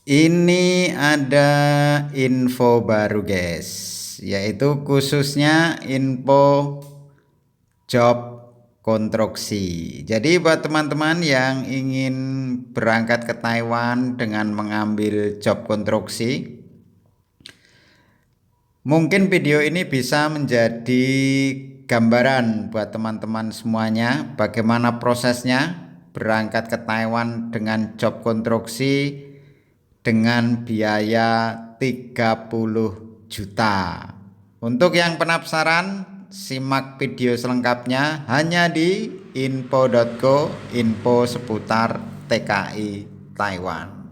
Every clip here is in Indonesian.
Ini ada info baru guys, yaitu khususnya info job konstruksi. Jadi buat teman-teman yang ingin berangkat ke Taiwan dengan mengambil job konstruksi, mungkin video ini bisa menjadi gambaran buat teman-teman semuanya bagaimana prosesnya berangkat ke Taiwan dengan job konstruksi dengan biaya 30 juta. Untuk yang penasaran, simak video selengkapnya hanya di info.co, info seputar TKI Taiwan.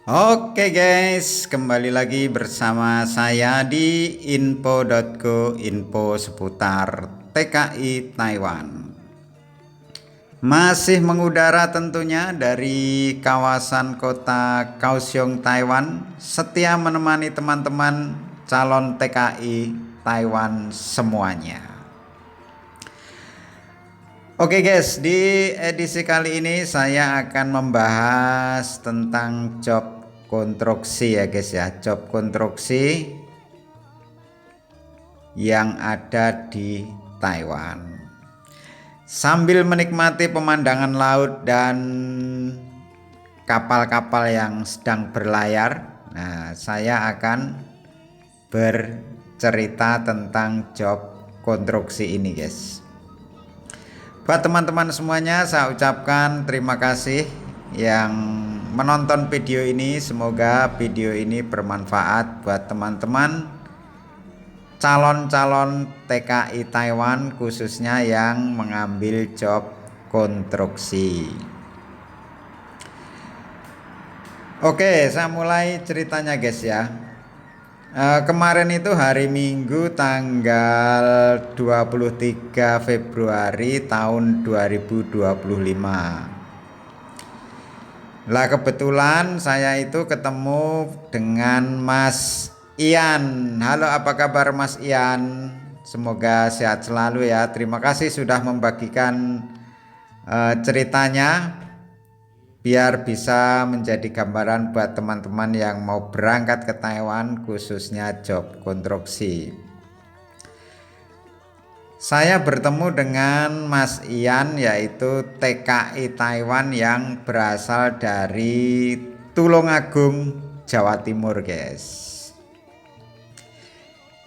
Oke guys, kembali lagi bersama saya di info.co, info seputar TKI Taiwan. Masih mengudara tentunya dari kawasan kota Kaohsiung, Taiwan, setia menemani teman-teman calon TKI Taiwan semuanya. Oke guys, di edisi kali ini saya akan membahas tentang job konstruksi ya guys ya, job konstruksi yang ada di Taiwan. Sambil menikmati pemandangan laut dan kapal-kapal yang sedang berlayar, nah saya akan bercerita tentang job konstruksi ini guys. Buat teman-teman semuanya, saya ucapkan terima kasih yang menonton video ini. Semoga video ini bermanfaat buat teman-teman calon-calon TKI Taiwan, khususnya yang mengambil job konstruksi. Oke, saya mulai ceritanya guys ya. Kemarin itu hari Minggu tanggal 23 Februari tahun 2025. Lah kebetulan saya itu ketemu dengan Mas Ian. Halo, apa kabar Mas Ian? Semoga sehat selalu ya. Terima kasih sudah membagikan ceritanya, biar bisa menjadi gambaran buat teman-teman yang mau berangkat ke Taiwan, khususnya job konstruksi. Saya bertemu dengan Mas Ian, yaitu TKI Taiwan yang berasal dari Tulungagung, Jawa Timur guys.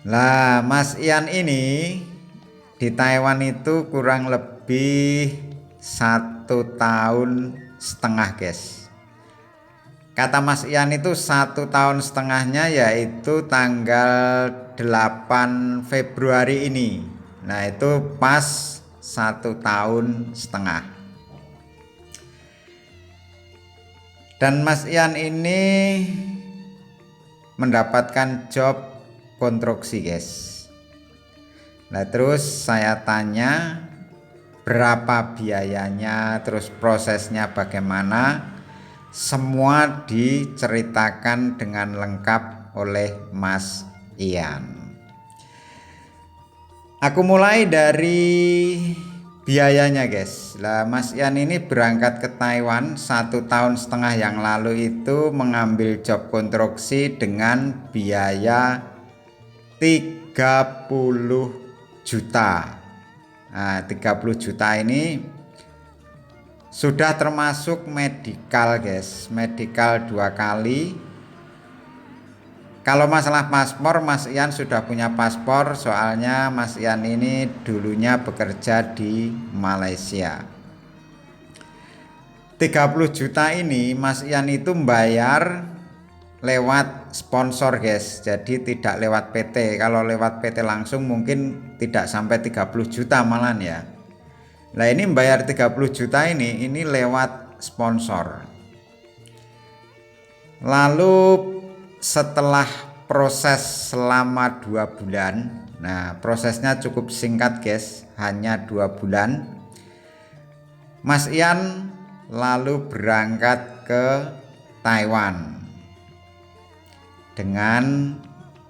Lah Mas Ian ini di Taiwan itu kurang lebih 1,5 tahun guys. Kata Mas Ian itu 1,5 tahun yaitu tanggal 8 Februari ini. Nah itu pas 1,5 tahun. Dan Mas Ian ini mendapatkan job konstruksi guys. Nah terus saya tanya berapa biayanya, terus prosesnya bagaimana, semua diceritakan dengan lengkap oleh Mas Ian. Aku mulai dari biayanya guys. Lah Mas Ian ini berangkat ke Taiwan 1,5 tahun yang lalu itu mengambil job konstruksi dengan biaya 30 juta. Nah 30 juta ini sudah termasuk medical guys, medical 2 kali. Kalau masalah paspor, Mas Ian sudah punya paspor, soalnya Mas Ian ini dulunya bekerja di Malaysia. 30 juta ini Mas Ian itu membayar lewat sponsor guys, jadi tidak lewat PT. Kalau lewat PT langsung mungkin tidak sampai 30 juta malahan ya. Nah ini membayar 30 juta ini lewat sponsor. Lalu setelah proses selama 2 bulan, nah prosesnya cukup singkat guys, hanya 2 bulan, Mas Ian lalu berangkat ke Taiwan dengan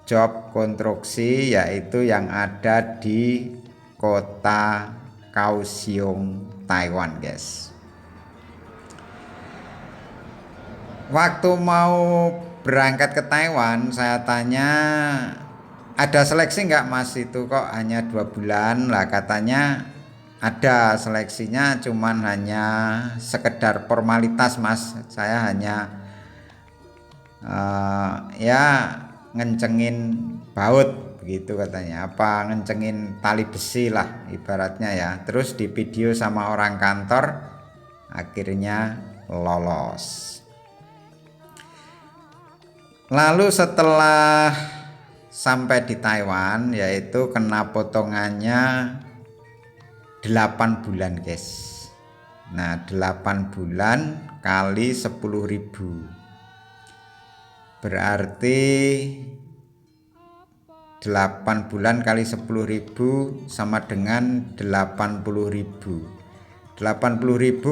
job konstruksi yaitu yang ada di kota Kaohsiung, Taiwan, guys. Waktu mau berangkat ke Taiwan, saya tanya, ada seleksi nggak mas, itu kok hanya 2 bulan lah. Katanya ada seleksinya, cuman hanya sekedar formalitas mas, saya hanya ya ngencengin baut begitu katanya, apa ngencengin tali besi lah ibaratnya ya. Terus di video sama orang kantor, akhirnya lolos. Lalu setelah sampai di Taiwan, yaitu kena potongannya 8 bulan guys. Nah 8 bulan kali 10.000 berarti 8 bulan kali 10.000 sama dengan 80.000. 80.000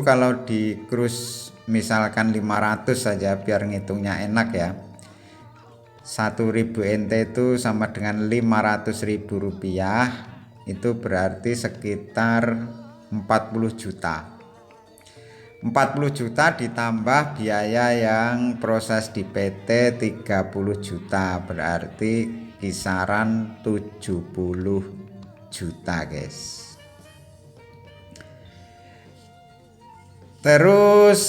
kalau di krus misalkan 500 saja biar ngitungnya enak ya. 1.000 NT itu sama dengan 500.000 rupiah, itu berarti sekitar 40 juta. 40 juta ditambah biaya yang proses di PT 30 juta, berarti kisaran 70 juta guys. Terus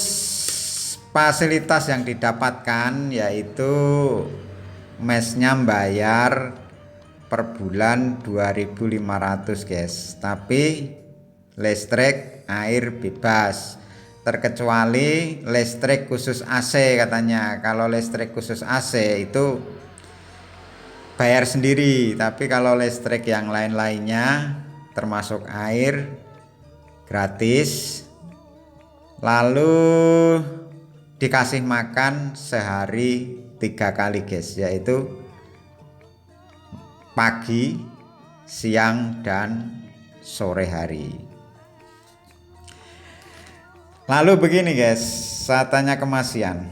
fasilitas yang didapatkan yaitu mesnya bayar per bulan 2.500 guys, tapi listrik air bebas, terkecuali listrik khusus AC katanya. Kalau listrik khusus AC itu bayar sendiri, tapi kalau listrik yang lain-lainnya termasuk air gratis. Lalu dikasih makan sehari 3 kali guys, yaitu pagi, siang, dan sore hari. Lalu begini guys, saya tanya ke Mas Ian,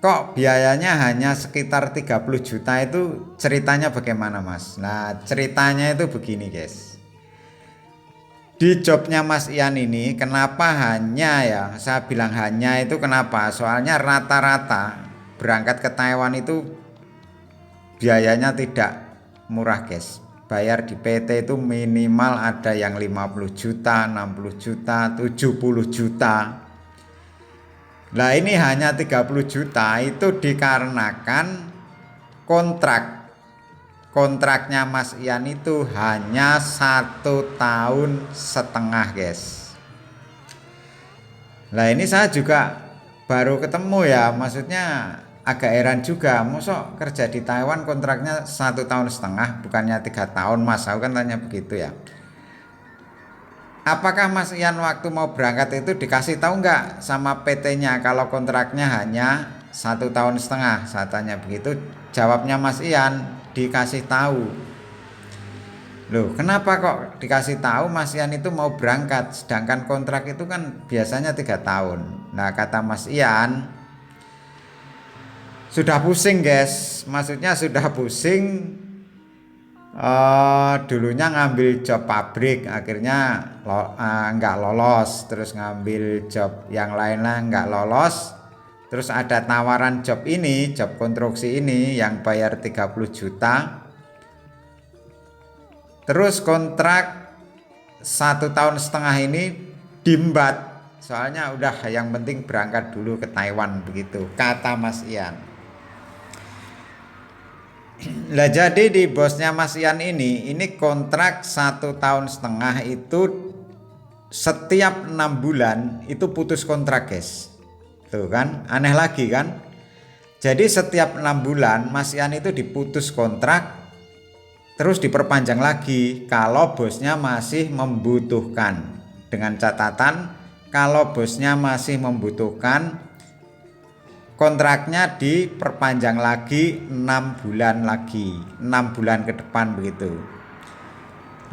kok biayanya hanya sekitar 30 juta, itu ceritanya bagaimana mas? Nah ceritanya itu begini guys, di jobnya Mas Ian ini kenapa hanya ya, saya bilang hanya itu kenapa, soalnya rata-rata berangkat ke Taiwan itu biayanya tidak murah guys. Bayar di PT itu minimal ada yang 50 juta, 60 juta, 70 juta. Nah ini hanya 30 juta itu dikarenakan kontraknya Mas Ian itu hanya 1,5 tahun guys. Nah ini saya juga baru ketemu ya, maksudnya agak heran juga, mosok kerja di Taiwan kontraknya 1,5 tahun bukannya 3 tahun mas, aku kan tanya begitu ya. Apakah Mas Ian waktu mau berangkat itu dikasih tahu nggak sama PT-nya kalau kontraknya hanya 1,5 tahun? Saya tanya begitu, jawabnya Mas Ian dikasih tahu. Loh kenapa kok dikasih tahu? Mas Ian itu mau berangkat, sedangkan kontrak itu kan biasanya 3 tahun. Nah kata Mas Ian, sudah pusing guys, maksudnya sudah pusing, dulunya ngambil job pabrik akhirnya nggak lolos, terus ngambil job yang lainnya nggak lolos, terus ada tawaran job ini, job konstruksi ini yang bayar 30 juta, terus kontrak 1,5 tahun ini dimbat, soalnya udah yang penting berangkat dulu ke Taiwan begitu kata Mas Ian. Lah jadi di bosnya Mas Ian ini kontrak 1,5 tahun itu setiap 6 bulan itu putus kontrak guys. Tuh kan aneh lagi kan. Jadi setiap 6 bulan Mas Ian itu diputus kontrak, terus diperpanjang lagi kalau bosnya masih membutuhkan, dengan catatan kalau bosnya masih membutuhkan kontraknya diperpanjang lagi 6 bulan lagi, 6 bulan ke depan begitu.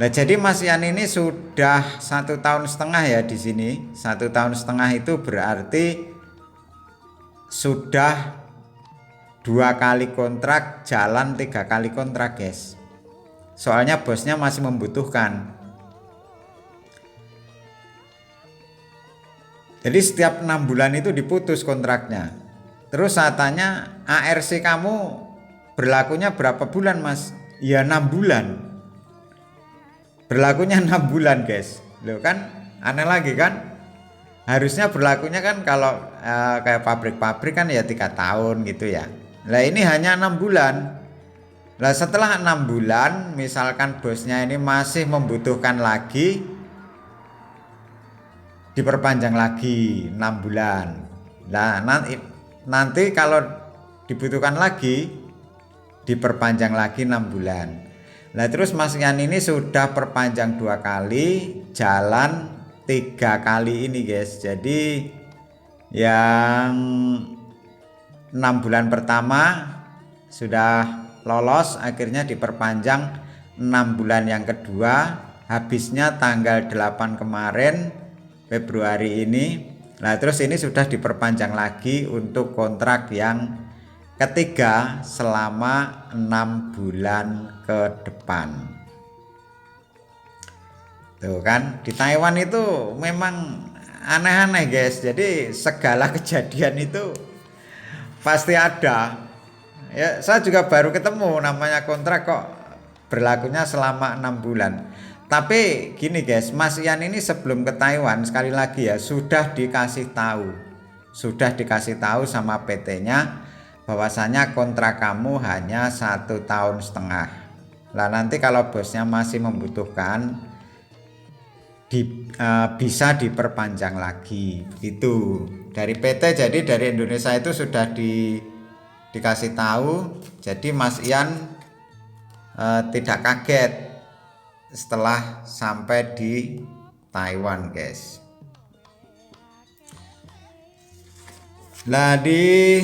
Nah jadi Mas Ian ini sudah 1,5 tahun ya di sini. 1,5 tahun itu berarti sudah 2 kali kontrak, jalan 3 kali kontrak guys. Soalnya bosnya masih membutuhkan. Jadi setiap 6 bulan itu diputus kontraknya. Terus saya tanya, ARC kamu berlakunya berapa bulan mas? Ya 6 bulan. Berlakunya 6 bulan guys. Loh kan aneh lagi kan? Harusnya berlakunya kan kalau kayak pabrik-pabrik kan ya 3 tahun gitu ya. Lah ini hanya 6 bulan. Lah setelah 6 bulan misalkan bosnya ini masih membutuhkan lagi, diperpanjang lagi 6 bulan. Nah nanti kalau dibutuhkan lagi diperpanjang lagi 6 bulan. Nah terus Mas Yan ini sudah perpanjang 2 kali, jalan 3 kali ini guys. Jadi yang 6 bulan pertama sudah lolos, akhirnya diperpanjang 6 bulan yang kedua, habisnya tanggal 8 kemarin Februari ini. Nah terus ini sudah diperpanjang lagi untuk kontrak yang ketiga selama 6 bulan ke depan. Tuh kan di Taiwan itu memang aneh-aneh guys. Jadi segala kejadian itu pasti ada. Ya saya juga baru ketemu namanya kontrak kok berlakunya selama 6 bulan. Tapi gini guys, Mas Ian ini sebelum ke Taiwan sekali lagi ya sudah dikasih tahu sama PT-nya bahwasanya kontrak kamu hanya 1,5 tahun. Lah nanti kalau bosnya masih membutuhkan bisa diperpanjang lagi itu dari PT. Jadi dari Indonesia itu sudah dikasih tahu. Jadi Mas Ian tidak kaget setelah sampai di Taiwan guys. Lah di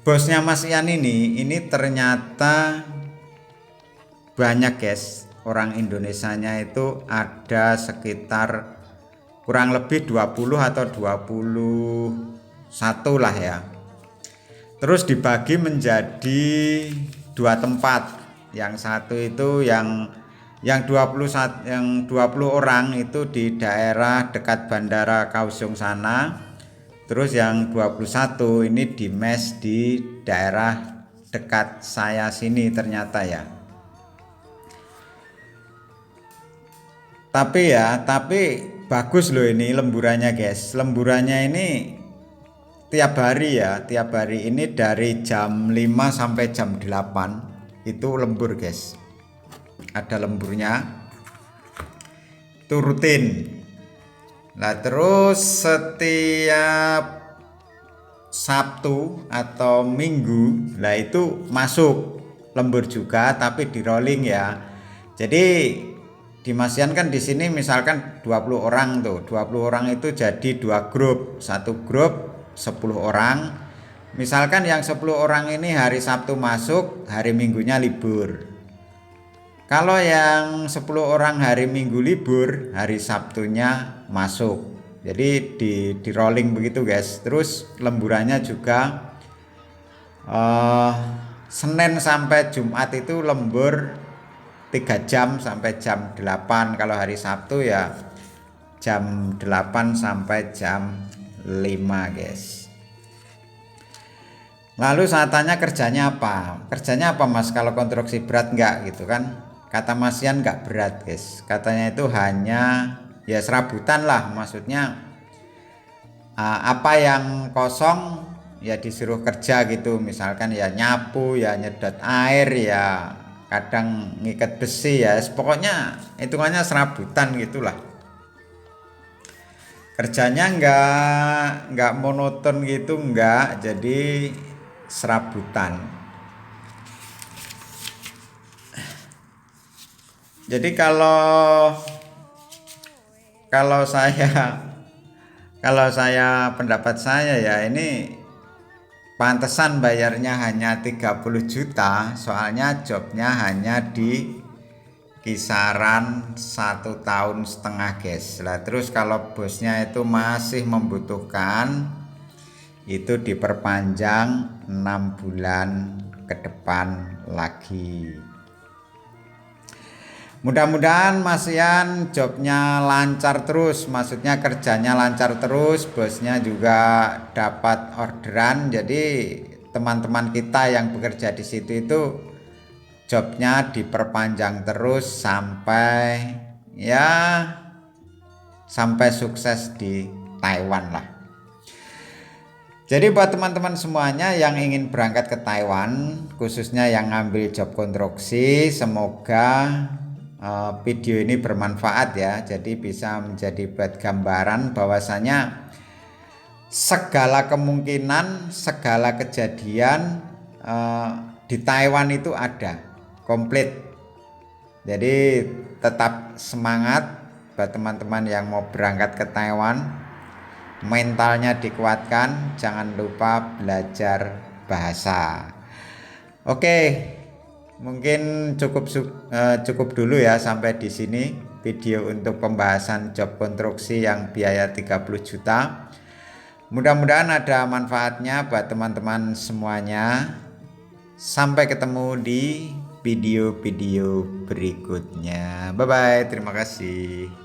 bosnya Mas Ian ini ternyata banyak guys. Orang Indonesianya itu ada sekitar kurang lebih 20 atau 21 lah ya. Terus dibagi menjadi 2 tempat. Yang satu itu yang 20 orang itu di daerah dekat Bandara Kaohsiung sana. Terus yang 21 ini di mes di daerah dekat saya sini ternyata ya. Tapi bagus loh ini lemburannya guys. Lemburannya ini tiap hari ini dari jam 5 sampai jam 8 itu lembur guys. Ada lemburnya itu rutin. Nah terus setiap Sabtu atau Minggu lah itu masuk lembur juga tapi di rolling ya. Jadi di Mas Yan kan di sini misalkan 20 orang tuh. 20 orang itu jadi 2 grup. Satu grup 10 orang. Misalkan yang 10 orang ini hari Sabtu masuk, hari Minggunya libur. Kalau yang 10 orang hari Minggu libur, hari Sabtunya masuk. Jadi di rolling begitu guys. Terus lemburannya juga Senin sampai Jumat itu lembur 3 jam sampai jam 8. Kalau hari Sabtu ya jam 8 sampai jam 5 guys. Lalu saya tanya kerjanya apa? Kerjanya apa mas kalau konstruksi berat? Enggak gitu kan. Kata Mas Yan enggak berat guys. Katanya itu hanya ya serabutan lah. Maksudnya apa yang kosong ya disuruh kerja gitu. Misalkan ya nyapu, ya nyedot air, ya kadang ngikat besi ya. Pokoknya hitungannya serabutan gitulah. Kerjanya enggak monoton gitu enggak. Jadi serabutan. Jadi kalau pendapat saya ya ini pantesan bayarnya hanya 30 juta soalnya jobnya hanya di kisaran 1,5 tahun guys. Lah terus kalau bosnya itu masih membutuhkan itu diperpanjang 6 bulan ke depan lagi. Mudah-mudahan Mas Ian jobnya lancar terus, maksudnya kerjanya lancar terus, bosnya juga dapat orderan. Jadi teman-teman kita yang bekerja di situ itu jobnya diperpanjang terus sampai sampai sukses di Taiwan lah. Jadi buat teman-teman semuanya yang ingin berangkat ke Taiwan, khususnya yang ngambil job konstruksi, semoga video ini bermanfaat ya. Jadi bisa menjadi buat gambaran bahwasanya segala kemungkinan, segala kejadian di Taiwan itu ada komplit. Jadi tetap semangat buat teman-teman yang mau berangkat ke Taiwan. Mentalnya dikuatkan, jangan lupa belajar bahasa. Oke, mungkin cukup dulu ya sampai di sini video untuk pembahasan job konstruksi yang biaya 30 juta. Mudah-mudahan ada manfaatnya buat teman-teman semuanya. Sampai ketemu di video-video berikutnya. Bye bye, terima kasih.